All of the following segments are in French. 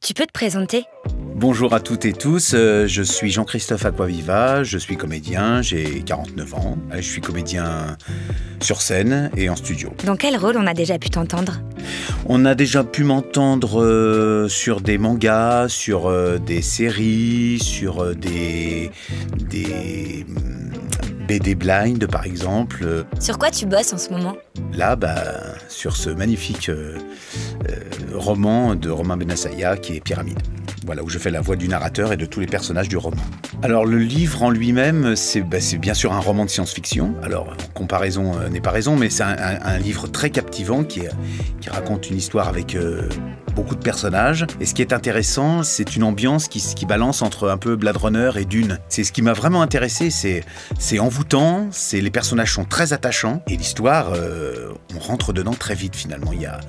Tu peux te présenter? Bonjour à toutes et tous, je suis Jean-Christophe Acquaviva, je suis comédien, j'ai 49 ans, je suis comédien sur scène et en studio. Dans quel rôle on a déjà pu t'entendre? On a déjà pu m'entendre sur des mangas, sur des séries, sur des BD blind par exemple. Sur quoi tu bosses en ce moment? Là, sur ce magnifique roman de Romain Bennassaya qui est Pyramide. Voilà, où je fais la voix du narrateur et de tous les personnages du roman. Alors le livre en lui-même, c'est bien sûr un roman de science-fiction. Alors comparaison n'est pas raison, mais c'est un livre très captivant qui raconte une histoire avec beaucoup de personnages. Et ce qui est intéressant, c'est une ambiance qui balance entre un peu Blade Runner et Dune. C'est ce qui m'a vraiment intéressé, c'est envoûtant, les personnages sont très attachants et l'histoire, on rentre dedans très vite finalement. Il y a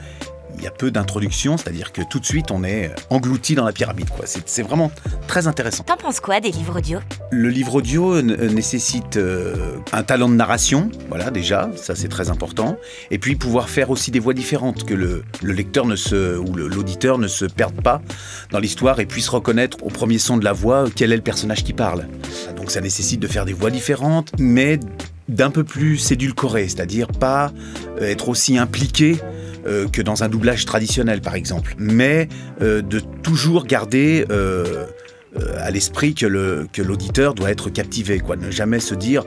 peu d'introduction, c'est-à-dire que tout de suite on est englouti dans la pyramide, quoi. C'est vraiment très intéressant. T'en penses quoi des livres audio? Le livre audio nécessite un talent de narration, voilà déjà, ça c'est très important. Et puis pouvoir faire aussi des voix différentes, que le lecteur ou l'auditeur ne se perde pas dans l'histoire et puisse reconnaître au premier son de la voix quel est le personnage qui parle. Donc ça nécessite de faire des voix différentes, mais d'un peu plus édulcorées, c'est-à-dire pas être aussi impliqué que dans un doublage traditionnel par exemple, mais de toujours garder à l'esprit que l'auditeur doit être captivé, quoi. Ne jamais se dire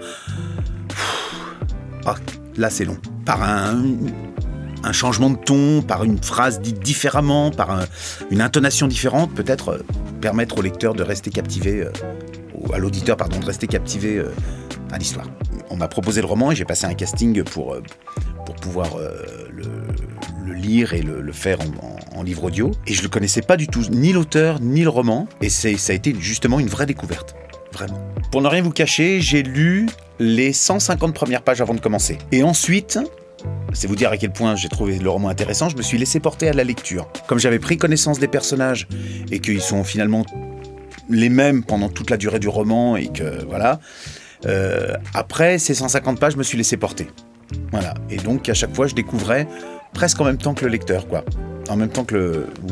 « Ah, là c'est long », par un changement de ton, par une phrase dite différemment, par une intonation différente, peut-être permettre au lecteur de rester captivé, ou à l'auditeur, pardon, de rester captivé à l'histoire. On m'a proposé le roman et j'ai passé un casting pour pouvoir le lire et le faire en livre audio. Et je ne connaissais pas du tout, ni l'auteur, ni le roman. Et ça a été justement une vraie découverte. Vraiment. Pour ne rien vous cacher, j'ai lu les 150 premières pages avant de commencer. Et ensuite, c'est vous dire à quel point j'ai trouvé le roman intéressant, je me suis laissé porter à la lecture. Comme j'avais pris connaissance des personnages et qu'ils sont finalement les mêmes pendant toute la durée du roman et que voilà, après ces 150 pages, je me suis laissé porter. Voilà. Et donc à chaque fois, je découvrais presque en même temps que le lecteur, quoi. Ou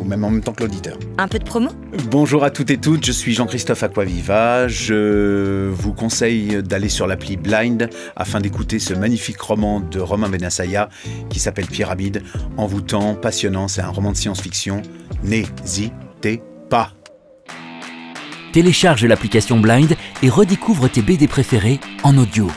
même en même temps que l'auditeur. Un peu de promo? Bonjour à toutes et toutes, je suis Jean-Christophe Acquaviva. Je vous conseille d'aller sur l'appli Blind afin d'écouter ce magnifique roman de Romain Bennassaya qui s'appelle Pyramide, envoûtant, passionnant, c'est un roman de science-fiction. N'hésitez pas. Télécharge l'application Blind et redécouvre tes BD préférés en audio.